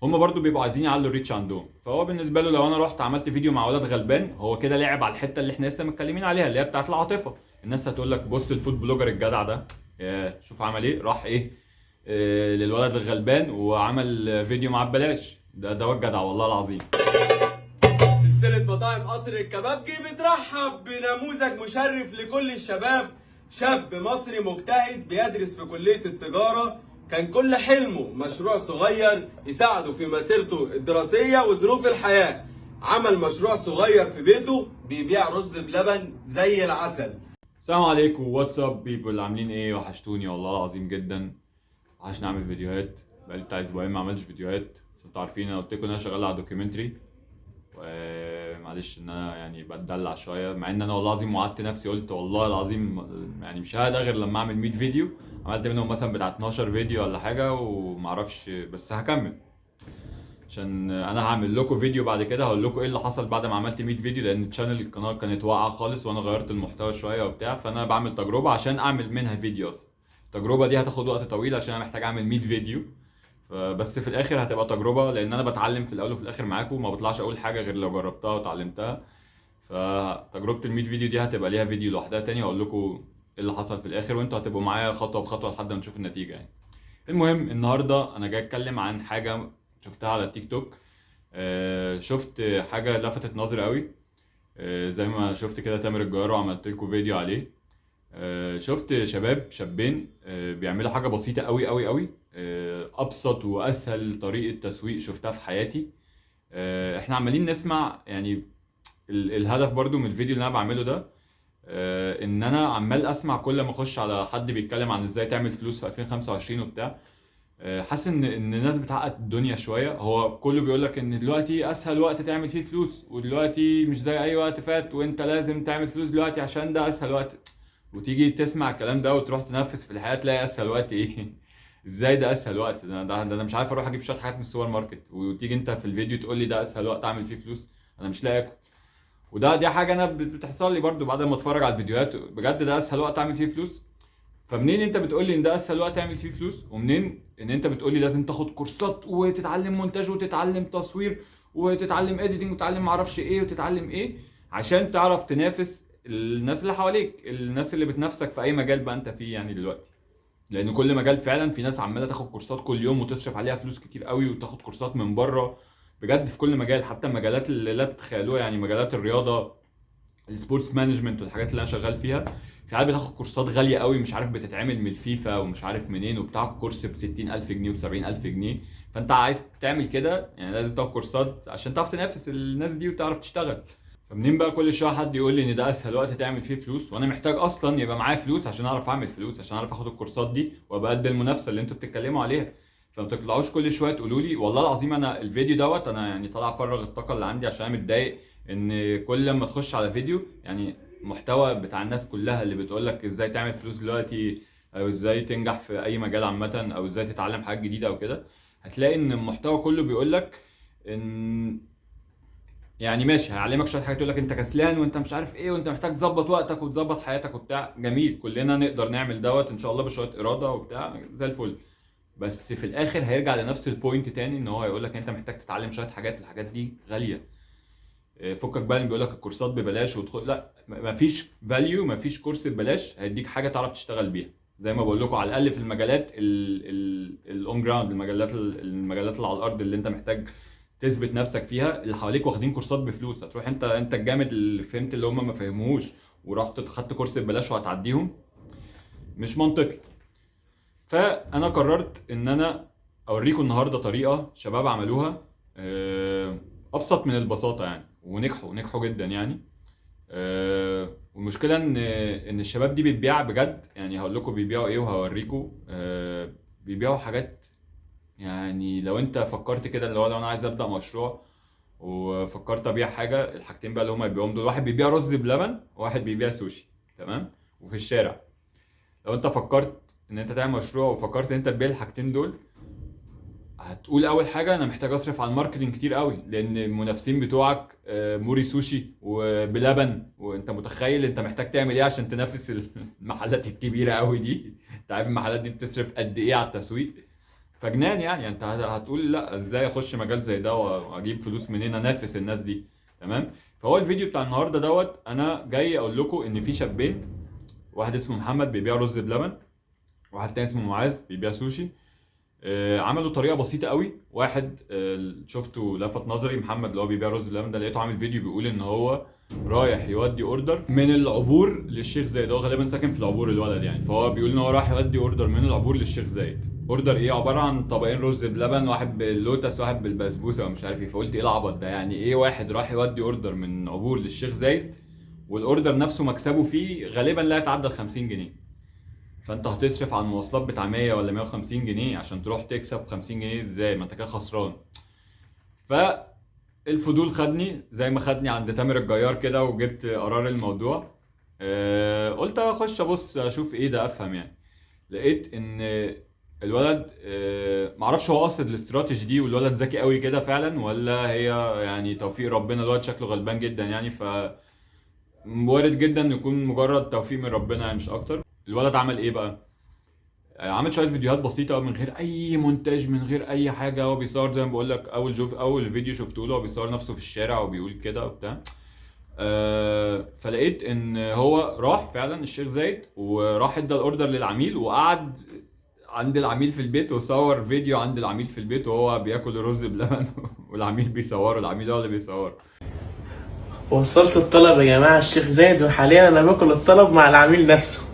هم برضو بيبقوا عايزين يعلوا الريتش عندهم. فهو بالنسبه له لو انا رحت عملت فيديو مع ولد غلبان، هو كده لعب على الحته اللي احنا لسه متكلمين عليها، اللي هي بتاعت العاطفه. الناس هتقول لك بص الفود بلوجر الجدع ده، شوف عمل ايه، راح ايه للولد الغلبان وعمل فيديو معاه ببلاش. ده هو الجدع والله العظيم. سلسلة مطاعم قصر الكبابجي بترحب بنموذج مشرف لكل الشباب. شاب مصري مجتهد بيدرس في كلية التجارة، كان كل حلمه مشروع صغير يساعده في مسيرته الدراسية وظروف الحياة. عمل مشروع صغير في بيته بيبيع رز بلبن زي العسل. السلام عليكم، واتساب بيبل، عاملين ايه؟ وحشتوني والله العظيم جدا. وحشني اعمل فيديوهات، بقالي بتاع اسبوعين ما عملتش فيديوهات. بس انتوا عارفين انا قلت لكم ان انا شغال على دوكيومنتري، ومعلش ان انا يعني بتدلع شويه، مع ان انا والله العظيم وعدت نفسي، قلت والله العظيم يعني مش ههدى غير لما اعمل 100 فيديو. عملت منهم مثلا بتاع 12 فيديو ولا حاجه ومعرفش، بس هكمل عشان انا هعمل لكم فيديو بعد كده هقول لكم ايه اللي حصل بعد ما عملت 100 فيديو، لان القناه كانت واقعه خالص وانا غيرت المحتوى شويه وبتاع. فانا بعمل تجربه عشان اعمل منها فيديو اصلا. التجربه دي هتاخد وقت طويل عشان انا محتاج اعمل 100 فيديو. بس في الاخر هتبقى تجربه، لان انا بتعلم في الاول وفي الاخر معاكم، ما بطلعش اقول حاجه غير لو جربتها وتعلمتها. فتجربه ال 100 فيديو دي هتبقى ليها فيديو لوحدها تاني اقول لكم ايه اللي حصل في الاخر، وانتوا هتبقوا معايا خطوه بخطوه لحد ما نشوف النتيجه يعني. المهم النهارده انا جاي اتكلم عن حاجه شفتها على التيك توك. شفت حاجه لفتت نظري قوي. زي ما شفت كده تامر الجيار وعملت لكم فيديو عليه. شفت شابين بيعملوا حاجه بسيطه قوي قوي قوي. ابسط واسهل طريقه تسويق شفتها في حياتي. احنا عمالين نسمع يعني. الهدف برضو من الفيديو اللي انا بعمله ده، ان انا عمال اسمع كل ما اخش على حد بيتكلم عن ازاي تعمل فلوس في 2025 وبتاع. حاسس ان الناس بتعقد الدنيا شويه. هو كله بيقول لك ان دلوقتي اسهل وقت تعمل فيه فلوس، ودلوقتي مش زي اي وقت فات، وانت لازم تعمل فلوس دلوقتي عشان ده اسهل وقت. وتيجي تسمع الكلام ده وتروح تنفذ في الحياه تلاقي اسهل وقت ايه؟ ازاي ده اسهل وقت؟ ده انا مش عارف اروح اجيب شويه حاجات من السوبر ماركت، وتيجي انت في الفيديو تقول لي ده اسهل وقت اعمل فيه فلوس. انا مش لاقي اكل. دي حاجه انا بتحصل لي برضو بعد ما اتفرج على الفيديوهات، بجد ده اسهل وقت اعمل فيه فلوس. فمنين انت بتقول لي ان ده اسهل وقت تعمل فيه فلوس، ومنين ان انت بتقول لي لازم تاخد كورسات وتتعلم مونتاج وتتعلم تصوير وتتعلم اديتنج وتتعلم معرفش ايه وتتعلم ايه عشان تعرف تنافس الناس اللي حواليك، الناس اللي بتنافسك في اي مجال بقى انت فيه يعني دلوقتي. لان كل مجال فعلا في ناس عماله تاخد كورسات كل يوم وتصرف عليها فلوس كتير قوي وتاخد كورسات من بره. بجد في كل مجال، حتى المجالات اللي لا تتخيلوها، يعني مجالات الرياضه، السبورتس مانجمنت والحاجات اللي انا شغال فيها. في عيال بتاخد كورسات غاليه قوي، مش عارف بتتعمل من الفيفا ومش عارف منين، وبتاع كورس ب 60000 جنيه و 70000 جنيه. فانت عايز تعمل كده يعني لازم تاخد كورسات عشان تعرف تنافس الناس دي وتعرف تشتغل. فمنين بقى كل شويه حد يقول لي ان ده اسهل وقت تعمل فيه فلوس، وانا محتاج اصلا يبقى معايا فلوس عشان اعرف اعمل فلوس، عشان اعرف اخد الكورسات دي وابقى قد المنافسه اللي انتوا بتتكلموا عليها. فما تطلعوش كل شويه تقولوا لي. والله العظيم انا الفيديو دوت انا يعني طالع افرغ الطاقه اللي عندي عشان انا متضايق ان كل لما تخش على فيديو يعني محتوى بتاع الناس كلها اللي بتقول لك ازاي تعمل فلوس دلوقتي، او ازاي تنجح في اي مجال عامه، او ازاي تتعلم حاجات جديده او كده، هتلاقي ان المحتوى كله بيقول لك ان يعني ماشي هيعلمك شويه حاجات، يقول لك انت كسلان وانت مش عارف ايه وانت محتاج تظبط وقتك وتظبط حياتك وبتاع. جميل، كلنا نقدر نعمل دوت ان شاء الله بشويه اراده وبتاع زي الفل. بس في الاخر هيرجع لنفس البوينت تاني، ان هو هيقول لك انت محتاج تتعلم شويه حاجات، الحاجات دي غاليه. فكك بقى اللي بيقول لك الكورسات ببلاش وتدخل، لا مفيش فاليو، مفيش كورس ببلاش هيديك حاجه تعرف تشتغل بيها. زي ما بقول لكم على الاقل في المجالات الاون جراوند، المجالات اللي على الارض اللي انت محتاج تثبت نفسك فيها، اللي حواليك واخدين كورسات بفلوس. هتروح انت الجامد اللي فهمت اللي هم ما فهموش ورحت خدت كورس ببلاش وهتعديهم؟ مش منطقي. فانا قررت ان انا اوريكم النهارده طريقه شباب عملوها، ابسط من البساطه يعني، ونجحوا جدا يعني. والمشكله ان الشباب دي بتبيع بجد يعني. هقول لكم بيبيعوا ايه وهوريكم. بيبيعوا حاجات يعني. لو انت فكرت كده اللي هو لو انا عايز ابدا مشروع وفكرت ابيع حاجه، الحاجتين بقى اللي هم بيبيعوهم دول، واحد بيبيع رز بلبن وواحد بيبيع سوشي، تمام، وفي الشارع. لو انت فكرت ان انت تعمل مشروع وفكرت ان انت تبيع الحاجتين دول، هتقول اول حاجه انا محتاج اصرف على الماركتنج كتير قوي، لان المنافسين بتوعك موري سوشي وبلبن، وانت متخيل انت محتاج تعمل ايه عشان تنافس المحلات الكبيره قوي دي؟ انت عارف المحلات دي بتصرف قد ايه على التسويق؟ فجنان يعني. انت هتقول لا ازاي اخش مجال زي ده واجيب فلوس منين انافس الناس دي؟ تمام. فهو الفيديو بتاع النهارده انا جاي اقول لكم ان في شابين، واحد اسمه محمد بيبيع رز بلبن، واحد تاني اسمه معاذ بيبيع سوشي. عملوا طريقه بسيطه قوي. واحد شفته لفت نظري، محمد اللي هو بيبيع رز بلبن ده، لقيته عامل فيديو بيقول ان هو رايح يودي اوردر من العبور للشيخ زايد. هو غالبا ساكن في العبور الولد يعني، فهو بيقول ان هو رايح يودي اوردر من العبور للشيخ زايد. اوردر ايه؟ عباره عن طبقين رز بلبن، واحد باللوتس واحد بالبسبوسه ومش عارف ايه. فقلت ايه العبط ده يعني؟ ايه واحد راح يودي اوردر من عبور للشيخ زايد والاوردر نفسه مكسبه فيه غالبا لا يتعدى ال 50 جنيه؟ فانت هتصرف على المواصلات بتاع 100 ولا 150 جنيه عشان تروح تكسب 50 جنيه ازاي؟ ما انت كده خسران. فالفضول خدني زي ما خدني عند تامر الجيار كده، وجبت قرار الموضوع. قلت اخش ابص اشوف ايه ده، افهم يعني. لقيت ان الولد معرفش هو قاصد الاستراتيجي دي والولد ذكي قوي كده فعلا، ولا هي يعني توفيق ربنا. الولد شكله غلبان جدا يعني، ف وارد جدا يكون مجرد توفيق من ربنا يعني، مش اكتر. الولد عمل ايه بقى؟ عمل شويه فيديوهات بسيطه من غير اي مونتاج، من غير اي حاجه. هو بيصور زي ما بقول لك، اول فيديو شفته له هو بيصور نفسه في الشارع وبيقول كده وبتاع. فلقيت ان هو راح فعلا الشيخ زايد، وراح ادى الاوردر للعميل، وقعد عند العميل في البيت وصور فيديو عند العميل في البيت وهو بياكل الرز بلبن والعميل بيصوره، العميل هو اللي بيصوره. وصلت الطلب يا جماعة الشيخ زايد، وحاليا أنا باكل الطلب مع العميل نفسه.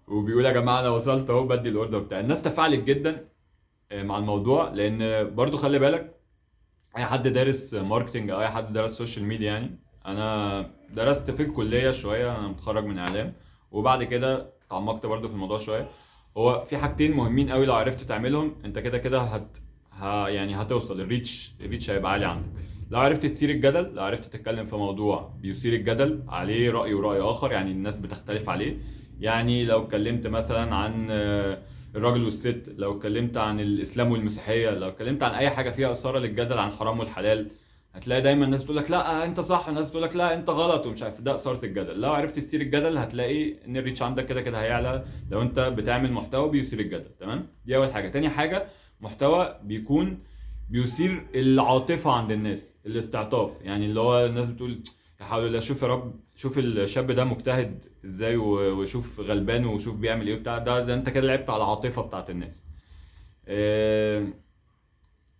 وبيقول يا جماعه انا وصلت اهو بدي الاوردر بتاعي. الناس تفاعلت جدا مع الموضوع، لان برضو خلي بالك اي حد دارس ماركتنج او اي حد دارس سوشيال ميديا يعني. انا درست في الكليه شويه، انا متخرج من اعلام، وبعد كده اتعمقت برضو في الموضوع شويه. هو في حاجتين مهمين قوي لو عرفت تعملهم انت كده كده يعني هتوصل الريتش هيبقى عالي عندك. لو عرفت تثير الجدل، لو عرفت تتكلم في موضوع بيثير الجدل عليه رأي ورأي آخر، يعني الناس بتختلف عليه. يعني لو اتكلمت مثلا عن الراجل والست، لو اتكلمت عن الاسلام والمسيحيه، لو اتكلمت عن اي حاجه فيها اثاره للجدل عن الحرام والحلال، هتلاقي دايما الناس بتقول لك لا انت صح، والناس بتقول لك لا انت غلط ومش عارف. ده اثاره الجدل. لو عرفت تثير الجدل هتلاقي ان الريتش عندك كده كده هيعلى، لو انت بتعمل محتوى بيثير الجدل. تمام، دي اول حاجه. تاني حاجه، محتوى بيكون بيثير العاطفه عند الناس، الاستعطاف. يعني اللي هو الناس بتقول يا حول الله، شوف يا رب، شوف الشاب ده مجتهد ازاي، وشوف غلبان وشوف بيعمل ايه بتاع ده انت كده لعبت على العاطفه بتاعت الناس.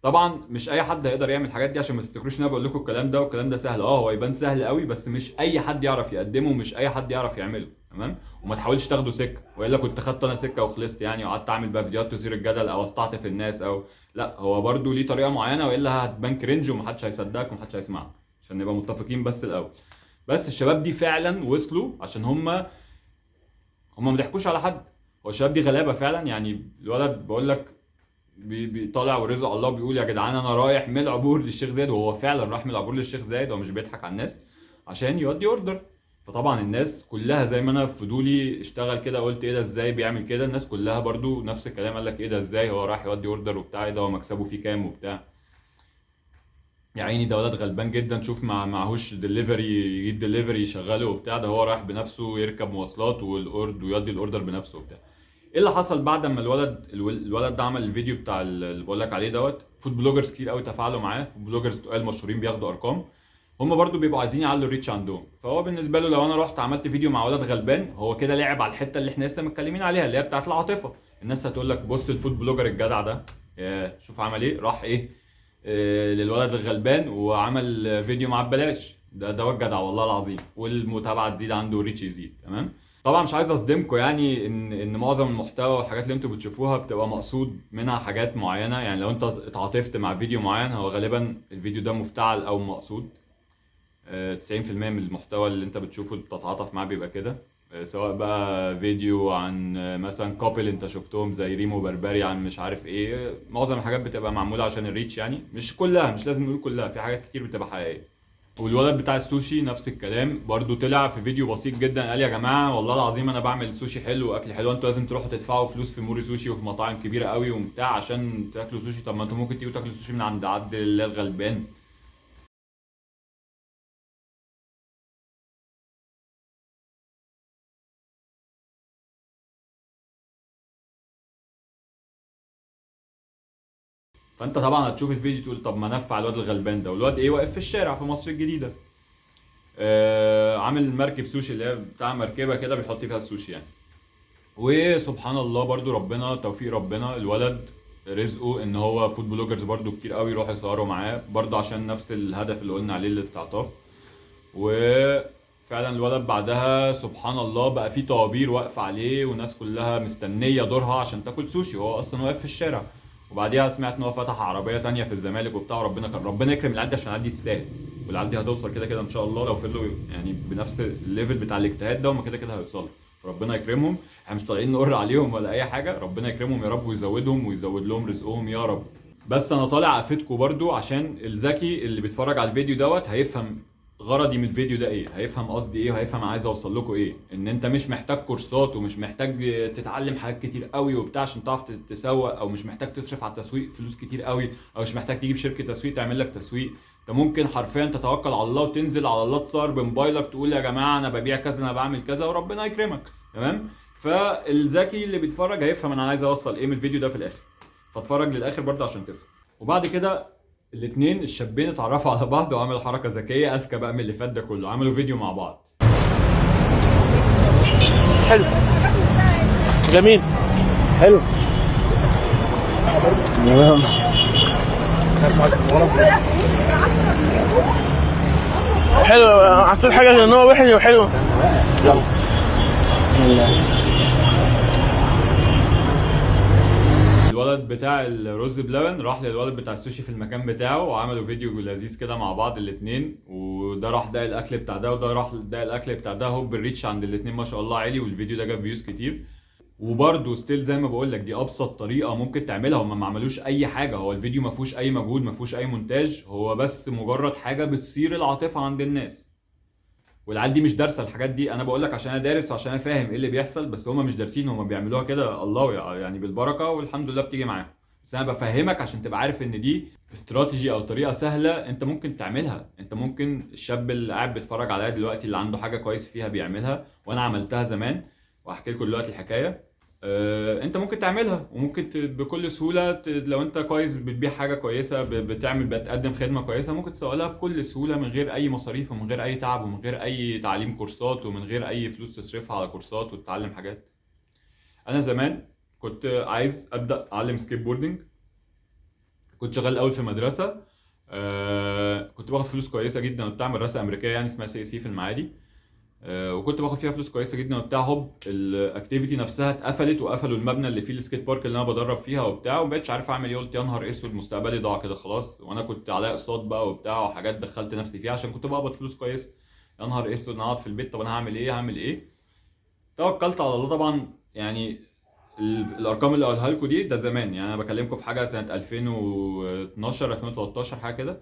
طبعا مش اي حد هيقدر يعمل الحاجات دي، عشان ما تفتكروش ان انا بقول لكم الكلام ده والكلام ده سهل. هو يبان سهل قوي، بس مش اي حد يعرف يقدمه، ومش اي حد يعرف يعمله. تمام. وما تحاولش تاخده سكه، والا كنت خدت انا سكه وخلصت يعني، وقعدت اعمل بقى فيديوهات تثير الجدل او استعطف الناس او لا. هو برضو ليه طريقه معينه، والا هتبان كرنج ومحدش هيصدقك ومحدش هيسمعك، عشان نبقى متفقين بس الاول. بس الشباب دي فعلا وصلوا عشان هم ما ضحكوش على حد. هو الشباب دي غلابه فعلا يعني. الولد بقول لك بيطالع ورزق الله، بيقول يا جدعان انا رايح من العبور للشيخ زايد، وهو فعلا راح من العبور للشيخ زايد، هو مش بيضحك على الناس، عشان يودي اوردر. فطبعا الناس كلها زي ما انا فضولي اشتغل كده، قلت ايه ده ازاي بيعمل كده، الناس كلها برضو نفس الكلام، قال لك ايه ده ازاي هو راح يودي اوردر وبتاع، ايه ده هو مكسبه فيه كام وبتاع. يا عيني ده ولد غلبان جدا. شوف معهوش دليفري يجيب دليفري يشغله وبتاع، ده هو رايح بنفسه يركب مواصلات ويودي الاوردر بنفسه وبتاع. ايه اللي حصل بعد ما الولد ده عمل الفيديو بتاع اللي بقول لك عليه فود بلوجرز كتير قوي تفاعلوا معاه، فود بلوجرز تقال مشهورين بياخدوا ارقام. هم برضو بيبقوا عايزين يعلوا الريتش عندهم. فهو بالنسبه له لو انا رحت عملت فيديو مع ولد غلبان، هو كده لعب على الحته اللي احنا لسه متكلمين عليها، اللي هي بتاعت العاطفه. الناس هتقول لك بص الفود بلوجر الجدع ده، شوف عمل ايه، راح ايه للولد الغلبان وعمل فيديو معاه ببلاش. ده هو الجدع والله العظيم، والمتابعه تزيد عنده والريتش يزيد. تمام. طبعا مش عايز اصدمكم يعني ان معظم المحتوى والحاجات اللي انتوا بتشوفوها بتبقى مقصود منها حاجات معينه. يعني لو انت اتعاطفت مع فيديو معين، هو غالبا الفيديو ده مفتعل او مقصود. 90% من المحتوى اللي انت بتشوفه بتتعاطف معاه بيبقى كده. سواء بقى فيديو عن مثلا كابل انت شفتهم زي ريمو بربري عن مش عارف ايه، معظم الحاجات بتبقى معموله عشان الريتش يعني. مش كلها، مش لازم نقول كلها، في حاجات كتير بتبقى حقيقيه. والولد بتاع السوشي نفس الكلام برضو، طلع في فيديو بسيط جدا قال يا جماعه والله العظيم انا بعمل سوشي حلو واكل حلو، انتوا لازم تروحوا تدفعوا فلوس في موري سوشي وفي مطاعم كبيره قوي وبتاع عشان تاكلوا سوشي. طب ما انتوا ممكن تيجوا تاكلوا سوشي من عند عبد الله الغلبان. فانت طبعا هتشوف الفيديو تقول طب ما نفع الواد الغلبان ده، والواد ايه واقف في الشارع في مصر الجديده، عامل مركب سوشي اللي هي بتاع مركبه كده بيحط فيها السوشي يعني. وسبحان الله برضو ربنا توفيق ربنا، الولد رزقه ان هو فود بلوجرز برضو كتير قوي يروحوا يصوروا معاه برضو عشان نفس الهدف اللي قلنا عليه الاستعطاف. وفعلا الولد بعدها سبحان الله بقى في طوابير واقفه عليه والناس كلها مستنيه دورها عشان تاكل سوشي وهو اصلا واقف في الشارع. وبعديها سمعت ان هو فتح عربيه تانية في الزمالك وبتاع، ربنا يكرم العيال دي عشان العيال دي تستاهل، والعيال دي هتوصل كده كده ان شاء الله لو فضلوا يعني بنفس الليفل بتاع الاجتهاد ده، هم كده كده هيوصلوا. فربنا يكرمهم، احنا مش طالعين نقر عليهم ولا اي حاجه، ربنا يكرمهم يا رب ويزودهم ويزود لهم رزقهم يا رب. بس انا طالع افيدكم برضو عشان الذكي اللي بيتفرج على الفيديو دوت هيفهم غرضي من الفيديو ده ايه، هيفهم قصدي ايه، وهيفهم عايز اوصل لكم ايه. ان انت مش محتاج كورسات ومش محتاج تتعلم حاجات كتير قوي وبتاع عشان تعرف تسوق، او مش محتاج تصرف على التسويق فلوس كتير قوي، او مش محتاج تجيب شركه تسويق تعمل لك تسويق. انت ممكن حرفيا تتوكل على الله وتنزل على الله تصور بموبايلك تقول يا جماعه انا ببيع كذا انا بعمل كذا وربنا يكرمك. تمام؟ فالذكي اللي بيتفرج هيفهم انا عايز اوصل ايه من الفيديو ده في الاخر، فاتفرج للاخر برضه عشان تفهم. وبعد كده الاتنين الشابين اتعرفوا على بعض وعملوا حركه ذكيه اذكى بقى من اللي فات ده كله، عملوا فيديو مع بعض. حلو جميل حلو حلو. هتقول حاجه ان هو وحش وحلو. يلا بسم الله. الولد بتاع الرز بلبن راح للولد بتاع السوشي في المكان بتاعه وعملوا فيديو لذيذ كده مع بعض الاتنين، وده راح داق الاكل بتاع ده وده راح داق الاكل بتاع ده، هوب الريتش عند الاتنين ما شاء الله عالي، والفيديو ده جاب فيوز كتير. وبرده ستيل زي ما بقول لك دي ابسط طريقه ممكن تعملها، هم ما عملوش اي حاجه، هو الفيديو ما فيهوش اي مجهود ما فيهوش اي مونتاج، هو بس مجرد حاجه بتصير العاطفه عند الناس. والعيال دي مش دارسه الحاجات دي، انا بقول لك عشان انا دارس وعشان انا فاهم ايه اللي بيحصل، بس هم مش دارسين، هم بيعملوها كده الله يعني بالبركه والحمد لله بتيجي معاهم. بس انا بفهمك عشان تبقى عارف ان دي استراتيجي او طريقه سهله انت ممكن تعملها. انت ممكن الشاب اللي قاعد بيتفرج عليا دلوقتي اللي عنده حاجه كويس فيها بيعملها، وانا عملتها زمان وهحكي لكم دلوقتي الحكايه. انت ممكن تعملها وممكن بكل سهوله لو انت كويس بتبيع حاجه كويسه بتقدم خدمه كويسه ممكن تسوق لها بكل سهوله من غير اي مصاريف ومن غير اي تعب ومن غير اي تعليم كورسات ومن غير اي فلوس تصرفها على كورسات وتتعلم حاجات. انا زمان كنت عايز ابدا اعلم سكيت بوردنج، كنت شغال اول في مدرسه، كنت باخد فلوس كويسه جدا وبتاع، مدرسه امريكيه يعني اسمها CSC في المعادي، وكنت باخد فيها فلوس كويسه جدا وبتاع. هوب الاكتيفيتي نفسها اتقفلت وقفلوا المبنى اللي فيه السكيت بارك اللي انا بدرب فيها وبتاع، ومبقتش عارف اعمل ايه. قلت يا نهار اسود مستقبلي ضاع كده خلاص، وانا كنت عليا اقساط بقى وبتاع وحاجات دخلت نفسي فيها عشان كنت بقبض فلوس كويسه. يا نهار اسود انا قاعد في البيت، طب انا هعمل ايه؟ توكلت على الله طبعا. يعني الارقام اللي اقولها لكم دي ده زمان، يعني انا بكلمكم في حاجه سنه 2012 2013 حاجه كده.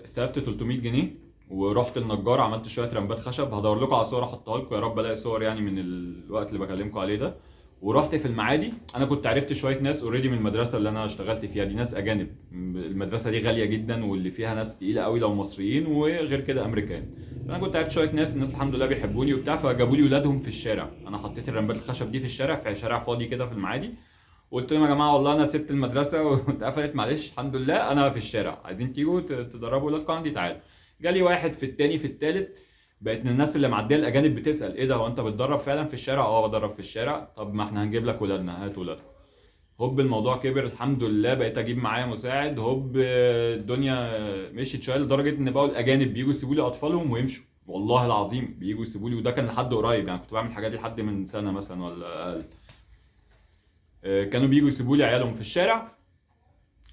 استلفت 300 جنيه ورحت النجار عملت شويه رمبات خشب، هدور لكم على صور احطها لكم يا رب الاقي صور يعني من الوقت اللي بكلمكم عليه ده. ورحت في المعادي، انا كنت عرفت شويه ناس اوريدي من المدرسه اللي انا اشتغلت فيها دي، ناس اجانب، المدرسه دي غاليه جدا واللي فيها ناس تقيله قوي لو مصريين وغير كده امريكان. فانا كنت عرفت شويه ناس، الناس الحمد لله بيحبوني وبتاع، فجابوا لي ولادهم في الشارع. انا حطيت الرمبات الخشب دي في الشارع، في شارع فاضي كده في المعادي، وقلت لهم يا جماعه والله انا سبت المدرسه واتقفلت معلش الحمد لله انا في الشارع، عايزين تيجوا تدربوا ولادكم عندي تعالوا. جالي واحد في التاني في التالت، بقت من الناس اللي معديه الاجانب بتسال ايه ده هو انت بتدرب فعلا في الشارع؟ اه بدرب في الشارع. طب ما احنا هنجيب لك ولادنا، هات ولادكم. هوب الموضوع كبر الحمد لله، بقيت اجيب معايا مساعد، هوب الدنيا مشيت شويه لدرجه ان بقوا الاجانب بييجوا يسيبوا لي اطفالهم ويمشوا، والله العظيم بييجوا يسيبوا لي، وده كان لحد قريب يعني كنت بعمل الحاجات دي لحد من سنه مثلا ولا اقل. كانوا بييجوا يسيبوا لي عيالهم في الشارع،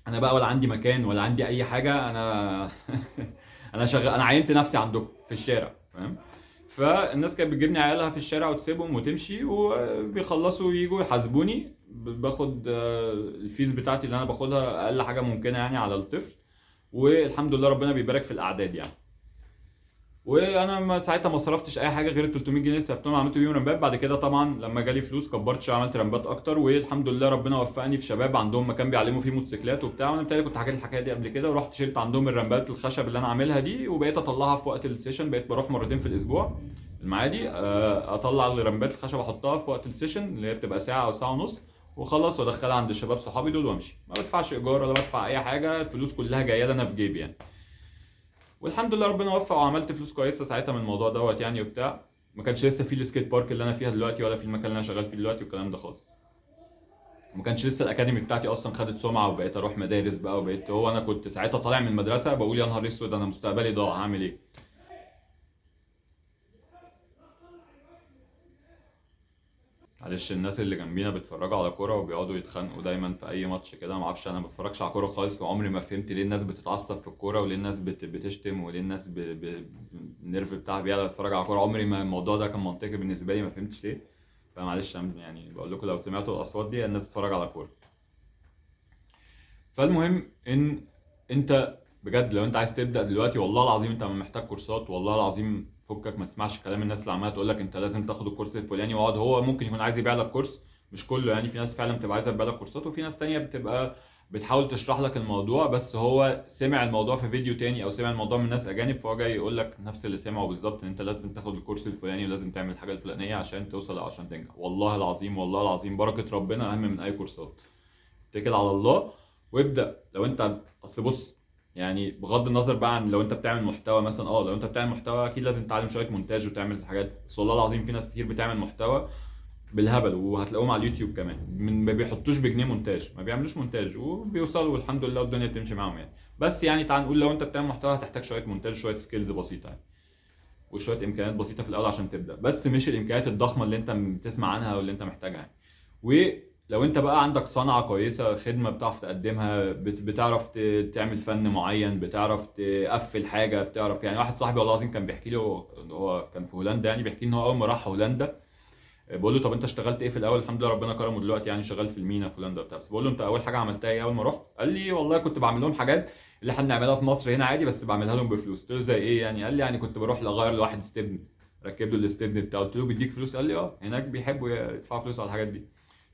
انا بقى ولا عندي مكان ولا عندي اي حاجه، انا انا شغال، انا عينت نفسي عندكم في الشارع فاهم. فالناس كانت بتجيبني عيالها في الشارع وتسيبهم وتمشي، وبيخلصوا ييجوا يحاسبوني، باخد الفيز بتاعتي اللي انا باخدها اقل حاجه ممكنه يعني على الطفل، والحمد لله ربنا بيبارك في الاعداد يعني. وانا ساعتها ما صرفتش اي حاجه غير ال 300 جنيه اللي استلفتهم عملت بيهم رمبات. بعد كده طبعا لما جالي فلوس كبرت شويه عملت رمبات اكتر، والحمد لله ربنا وفقني في شباب عندهم مكان بيعلموا فيه موتوسيكلات وبتاع، وانا بالتالي كنت حكيت الحكايه دي قبل كده، ورحت شلت عندهم الرمبات الخشب اللي انا عاملها دي، وبقيت اطلعها في وقت السيشن، بقيت بروح مرتين في الاسبوع المعادي، اطلع الرمبات الخشب احطها في وقت السيشن اللي هي بتبقى ساعه او ساعه ونص، واخلص وادخلها عند الشباب صحابي دول وامشي، ما بدفعش ايجار ولا بدفع اي حاجه، الفلوس كلها جايه لي انا في جيبي يعني. والحمد لله ربنا وفق وعملت فلوس كويسه ساعتها من الموضوع دوت يعني وبتاع. ما كانش لسه في السكيت بارك اللي انا فيها دلوقتي، ولا في المكان اللي انا شغال فيه دلوقتي والكلام ده خالص. ما كانش لسه الاكاديمي بتاعتي اصلا خدت سمعه وبقيت اروح مدارس بقى، وبقيت هو انا كنت ساعتها طالع من المدرسه بقول يا نهار اسود انا مستقبلي ضاع هعمل ايه. معلش الناس اللي جنبينا بيتفرجوا على كوره وبيقعدوا يتخانقوا دايما في اي ماتش كده، ما اعرفش انا ما بتفرجش على كوره خالص، وعمري ما فهمت ليه الناس بتتعصب في الكوره وليه الناس بتشتم وليه الناس النيرف بتاعها بيعلى تتفرج على كوره. عمري ما الموضوع ده كان منطقي بالنسبه لي، ما فهمتش ليه. فمعلش يعني بقول لكم لو سمعتوا الاصوات دي الناس بتتفرج على كوره. فالمهم ان انت بجد لو انت عايز تبدا دلوقتي والله العظيم انت محتاج كورسات، والله العظيم فكك ما تسمعش كلام الناس اللي عماله تقول لك انت لازم تاخد الكورس الفلاني واقعد. هو ممكن يكون عايز يبيع لك كورس، مش كله يعني، في ناس فعلا بتبقى عايزه تبيع لك كورسات، وفي ناس تانية بتبقى بتحاول تشرح لك الموضوع، بس هو سمع الموضوع في فيديو تاني او سمع الموضوع من ناس اجانب، فهو جاي يقول لك نفس اللي سمعه بالظبط، ان انت لازم تاخد الكورس الفلاني ولازم تعمل الحاجه الفلانيه عشان توصل او عشان تنجح. والله العظيم والله العظيم بركه ربنا اهم من اي كورسات. اتكل على الله وابدا. لو انت اصل بص يعني بغض النظر بقى عن لو انت بتعمل محتوى مثلا، لو انت بتعمل محتوى اكيد لازم تتعلم شويه مونتاج وتعمل حاجات، بس والله العظيم في ناس كتير بتعمل محتوى بالهبل وهتلاقوهم على اليوتيوب كمان ما بيحطوش بجنيه مونتاج، ما بيعملوش مونتاج وبيوصلوا الحمد لله والدنيا بتمشي معاهم يعني. بس يعني تعال نقول لو انت بتعمل محتوى هتحتاج شويه مونتاج شويه سكيلز بسيطه يعني، وشويه امكانيات بسيطه في الاول عشان تبدا، بس مش الامكانيات الضخمه اللي انت بتسمع عنها واللي انت محتاجها يعني. ولو انت بقى عندك صنعه كويسه، خدمه بتعرف تقدمها، بتعرف تعمل فن معين، بتعرف تقفل حاجه، بتعرف يعني. واحد صاحبي والله العظيم كان بيحكي لي، هو كان في هولندا يعني، بيحكي لي ان هو اول ما راح هولندا بقول له طب انت اشتغلت ايه في الاول؟ الحمد لله ربنا كرمه دلوقتي يعني شغال في المينا في هولندا بتاع. بس بقول له انت اول حاجه عملتها ايه اول ما رحت؟ قال لي والله كنت بعمل لهم حاجات اللي احنا بنعملها في مصر هنا عادي، بس بعملها لهم بفلوس. قلت له زي ايه يعني؟ قال لي يعني كنت بروح اغير لواحد ستبن، ركب له الاستبن بتاعه. قلت له بيديك فلوس؟ قال لي هناك بيحبوا يدفعوا فلوس على الحاجات دي.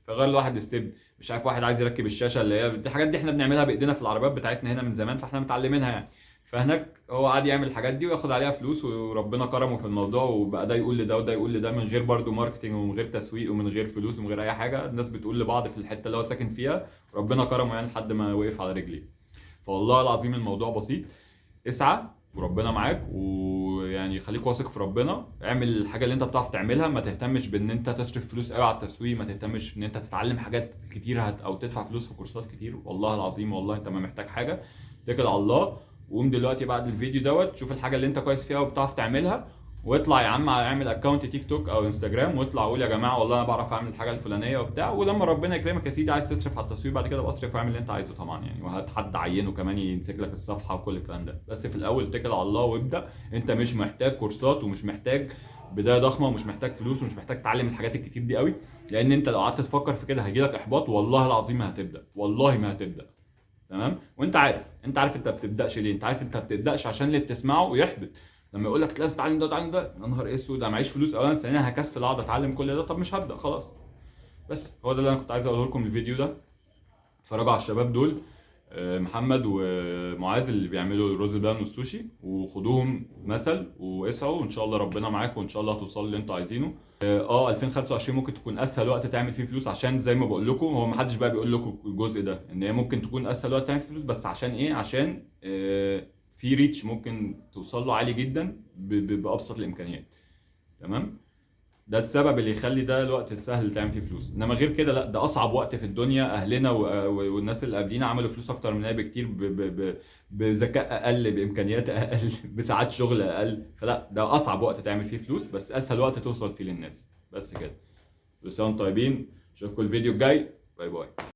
فغير لواحد ستبن، مش عارف واحد عايز يركب الشاشه اللي هي الحاجات دي احنا بنعملها بايدينا في العربيات بتاعتنا هنا من زمان، فاحنا متعلمينها يعني. فهناك هو قعد يعمل الحاجات دي وياخد عليها فلوس، وربنا كرمه في الموضوع، وبقى ده يقول لده وده يقول لده من غير برضه ماركتنج ومن غير تسويق ومن غير فلوس ومن غير اي حاجه. الناس بتقول لبعض في الحته اللي هو ساكن فيها، ربنا كرمه يعني لحد ما وقف على رجليه. فوالله العظيم الموضوع بسيط. اسعى وربنا معاك، ويعني خليك واثق في ربنا، اعمل الحاجه اللي انت بتعرف تعملها، ما تهتمش بان انت تصرف فلوس قوي على التسويق، ما تهتمش ان انت تتعلم حاجات كتير او تدفع فلوس في كورسات كتير. والله العظيم والله انت ما محتاج حاجه، اتكل على الله وقوم دلوقتي بعد الفيديو دوت شوف الحاجه اللي انت كويس فيها وبتعرف تعملها، واطلع يا عم اعمل اكونت تيك توك او انستجرام، واطلع قول يا جماعه والله انا بعرف اعمل الحاجه الفلانيه وبتاع. ولما ربنا يكرمك يا سيدي عايز تصرف على التسويق بعد كده بقى اصرف واعمل اللي انت عايزه طبعا يعني، وهات حد عينه كمان يمسك لك الصفحه وكل الكلام ده. بس في الاول اتكل على الله وابدا. انت مش محتاج كورسات ومش محتاج بدايه ضخمه ومش محتاج فلوس ومش محتاج تتعلم الحاجات الكتير دي قوي، لان انت لو قعدت تفكر في كده هيجيلك احباط، والله العظيم ما هتبدا، والله ما هتبدا. تمام؟ وانت عارف انت ما بتبداش ليه، انت عارف انت ما بتبداش عشان اللي بتسمعه يحبط. لما يقول لك لازم تتعلم ده وتتعلم ده، يا نهار اسود انا معيش فلوس اولا، ثانيا هكسل اقعد اتعلم كل ده، طب مش هبدا خلاص. بس هو ده اللي انا كنت عايز اقوله لكم من الفيديو ده. اتفرجوا على الشباب دول، محمد ومعاذ اللي بيعملوا الرز بلبن والسوشي، وخدوهم مثل واسعوا، وان شاء الله ربنا معاكم وان شاء الله هتوصلوا اللي انتوا عايزينه. 2025 ممكن تكون اسهل وقت تعمل فيه فلوس، عشان زي ما بقول لكم هو محدش بقى بيقول لكم الجزء ده ان هي ممكن تكون اسهل وقت تعمل فيه فلوس، بس عشان ايه؟ عشان في ريتش ممكن توصل له عالي جدا بابسط الامكانيات. تمام؟ ده السبب اللي يخلي ده الوقت السهل اللي تعمل فيه فلوس، انما غير كده لا، ده اصعب وقت في الدنيا. اهلنا والناس اللي قبلينا عملوا فلوس اكتر مننا بكتير بذكاء اقل، بامكانيات اقل، بساعات شغل اقل. فلا ده اصعب وقت تعمل فيه فلوس، بس اسهل وقت توصل فيه للناس. بس كده. كل سنه وانتم طيبين، اشوفكم الفيديو الجاي. باي باي.